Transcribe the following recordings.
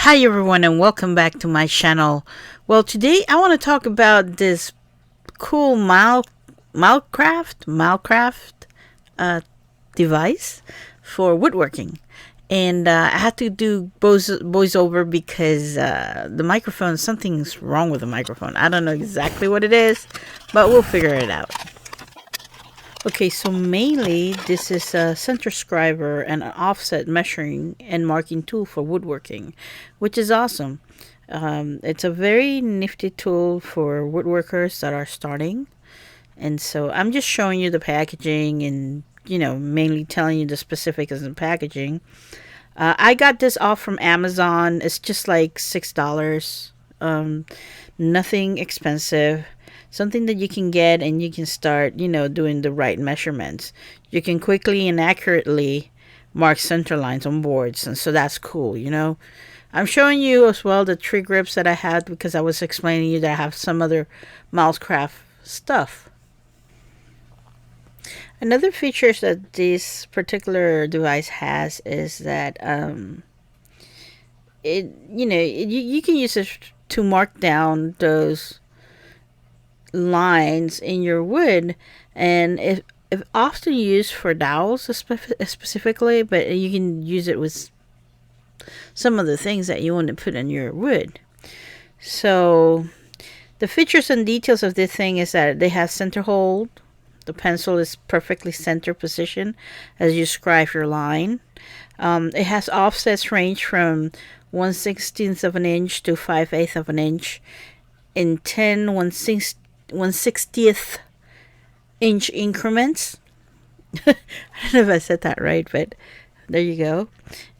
Hi everyone and welcome back to my channel. Well, today I want to talk about this cool Milescraft device for woodworking. And I had to do voiceover because the microphone, something's wrong with the microphone. I don't know exactly what it is, but we'll figure it out. Okay, so mainly this is a center scriber and an offset measuring and marking tool for woodworking, which is awesome. It's a very nifty tool for woodworkers that are starting. And so I'm just showing you the packaging and, mainly telling you the specifics of the packaging. I got this off from Amazon. It's just like $6. Nothing expensive. Something that you can get and you can start, doing the right measurements. You can quickly and accurately mark center lines on boards. And so that's cool, I'm showing you as well the tree grips that I had because I was explaining you that I have some other Milescraft stuff. Another feature that this particular device has is that you can use it to mark down those lines in your wood, and if often used for dowels specifically, but you can use it with some of the things that you want to put in your wood. So the features and details of this thing is that they have center hold. The pencil is perfectly center position as you scribe your line. It has offsets range from 1/16 of an inch to 5/8 of an inch in 10 1/60th inch increments. I don't know if I said that right, but there you go.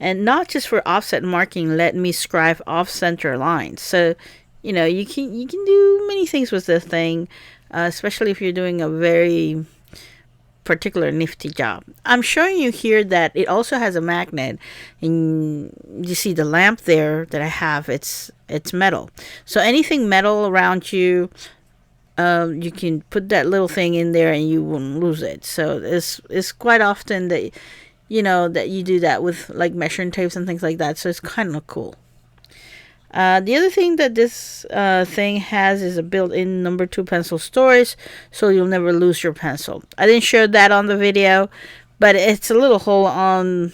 And not just for offset marking, let me scribe off center lines. So you can do many things with this thing, especially if you're doing a very particular nifty job. I'm showing you here that it also has a magnet, and you see the lamp there that I have. It's metal, so anything metal around you, you can put that little thing in there and you won't lose it. So it's quite often that that you do that with like measuring tapes and things like that. So it's kind of cool. The other thing that this thing has is a built-in number 2 pencil storage, so you'll never lose your pencil. I didn't share that on the video, but it's a little hole on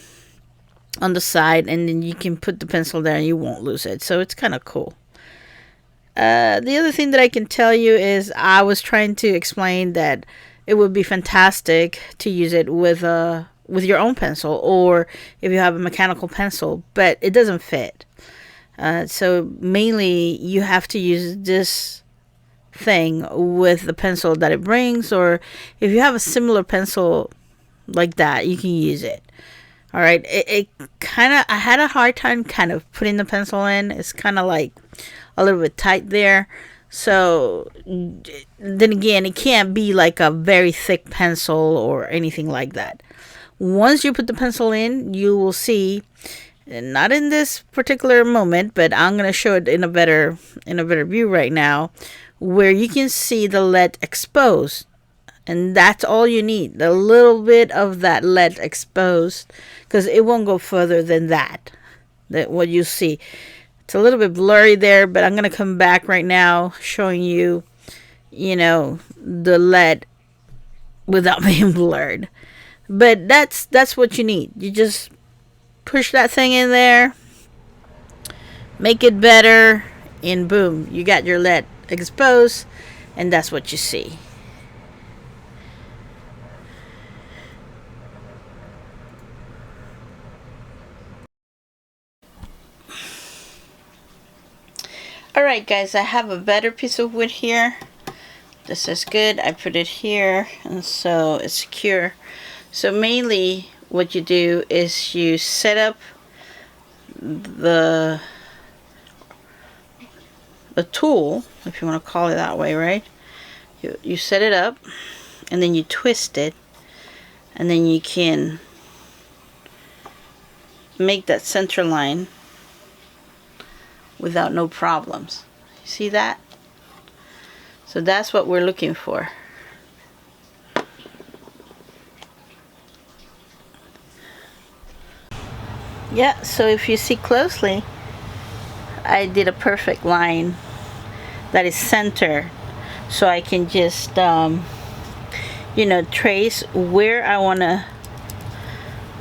the side, and then you can put the pencil there and you won't lose it. So it's kind of cool. The other thing that I can tell you is I was trying to explain that it would be fantastic to use it with your own pencil, or if you have a mechanical pencil, but it doesn't fit. So mainly you have to use this thing with the pencil that it brings, or if you have a similar pencil like that, you can use it. All right, I had a hard time kind of putting the pencil in. It's kind of like a little bit tight there. So then again, it can't be like a very thick pencil or anything like that. Once you put the pencil in, you will see, not in this particular moment, but I'm going to show it in a better view right now, where you can see the lead exposed. And that's all you need, a little bit of that lead exposed, because it won't go further than that what you see. It's a little bit blurry there, but I'm going to come back right now showing you, the lead without being blurred. But that's what you need. You just push that thing in there, make it better, and boom, you got your lead exposed, and that's what you see. Alright guys, I have a better piece of wood here. This is good. I put it here, and so it's secure. So mainly what you do is you set up the tool, if you want to call it that way, right? You set it up, and then you twist it, and then you can make that center line without no problems. You see that? So that's what we're looking for. Yeah, so if you see closely, I did a perfect line that is center, so I can just you know, trace where I want to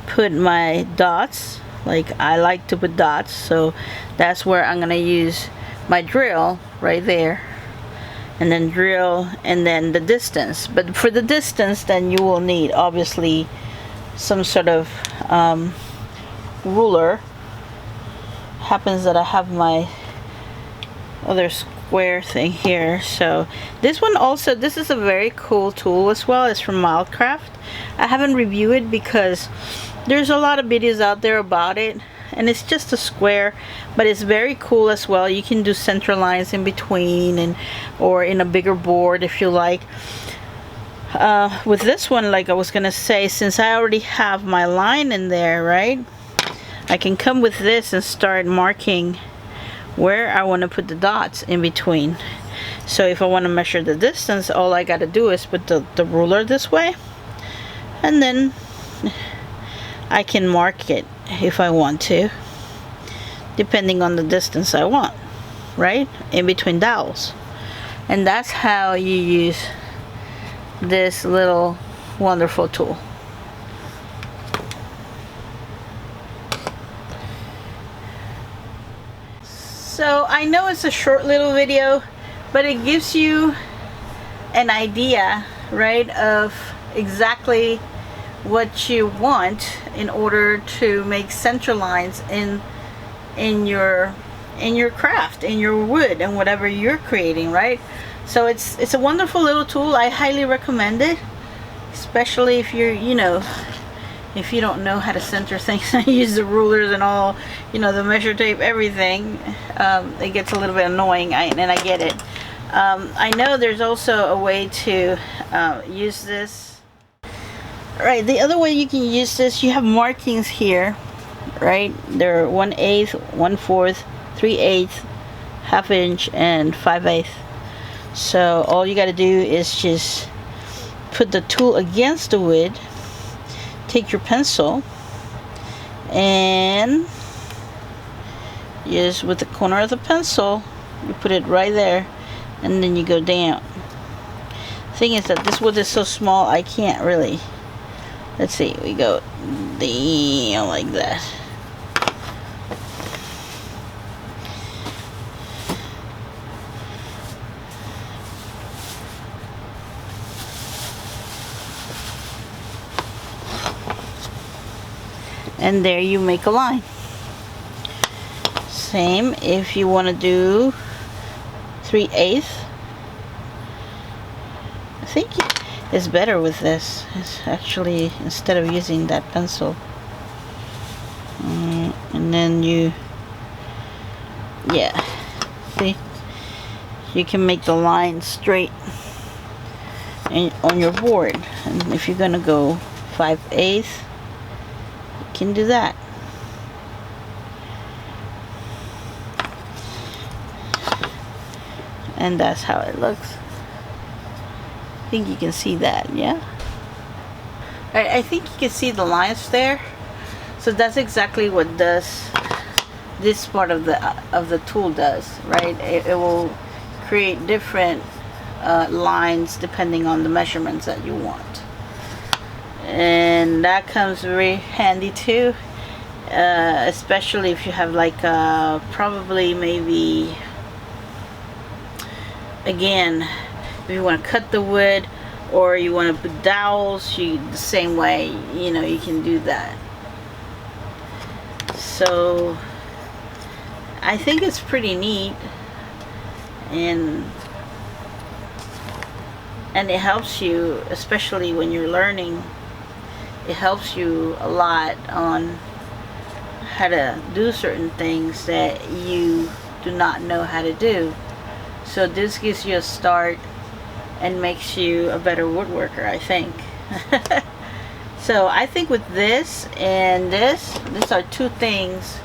put my dots. Like I like to put dots, so that's where I'm gonna use my drill right there, and then drill, and then the distance. But for the distance, then you will need obviously some sort of ruler. Happens that I have my other square thing here. So this one also, this is a very cool tool as well. It's from Milescraft. I haven't reviewed it because there's a lot of videos out there about it, and it's just a square, but it's very cool as well. You can do center lines in between, and or in a bigger board if you like. With this one, like I was gonna say, since I already have my line in there, right, I can come with this and start marking where I want to put the dots in between. So if I want to measure the distance, all I got to do is put the ruler this way, and then I can mark it if I want to, depending on the distance I want, right, in between dowels. And that's how you use this little wonderful tool. So I know it's a short little video, but it gives you an idea, right, of exactly what you want in order to make center lines in your craft, in your wood, and whatever you're creating, right? So it's a wonderful little tool. I highly recommend it, especially if you're, you know, if you don't know how to center things and use the rulers and all, you know, the measure tape, everything. It gets a little bit annoying, and I get it. I know there's also a way to use this. Right, the other way you can use this, you have markings here, right? They're 1/8, 1/4, 3/8, 1/2 inch, and 5/8. So all you got to do is just put the tool against the wood, take your pencil, and just with the corner of the pencil, you put it right there, and then you go down. Thing is that this wood is so small, I can't really. Let's see, we go down like that. And there you make a line. Same if you want to do 3/8. I think it's better with this. It's actually, instead of using that pencil. And then you, yeah, see, you can make the line straight on your board. And if you're gonna go 5/8, you can do that. And that's how it looks. I think you can see that, yeah? I think you can see the lines there. So that's exactly what this part of the tool does, right? It will create different lines depending on the measurements that you want. And that comes very handy too, especially if you have like probably maybe, again, if you want to cut the wood or you want to put dowels, the same way, you know, you can do that. So I think it's pretty neat, and it helps you, especially when you're learning. It helps you a lot on how to do certain things that you do not know how to do. So this gives you a start and makes you a better woodworker, I think. So I think with this and this, these are two things.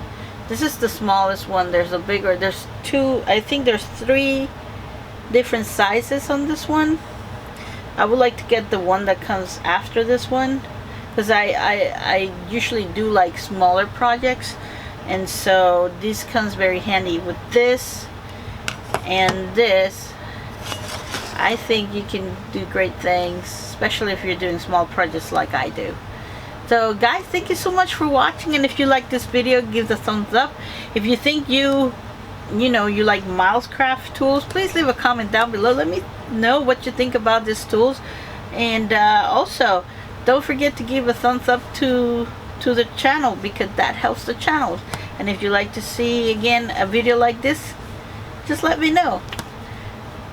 This is the smallest one. There's a bigger, there's two, I think there's 3 different sizes on this one. I would like to get the one that comes after this one, because I usually do like smaller projects. And so this comes very handy with this and this. I think you can do great things, especially if you're doing small projects like I do. So guys, thank you so much for watching, and if you like this video, give the thumbs up. If you think you like Milescraft tools, please leave a comment down below. Let me know what you think about these tools. And also, don't forget to give a thumbs up to the channel, because that helps the channel. And if you'd like to see again a video like this, just let me know.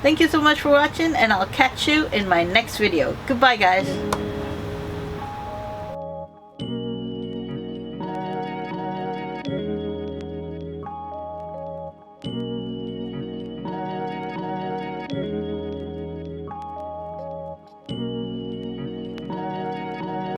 Thank you so much for watching, and I'll catch you in my next video. Goodbye guys.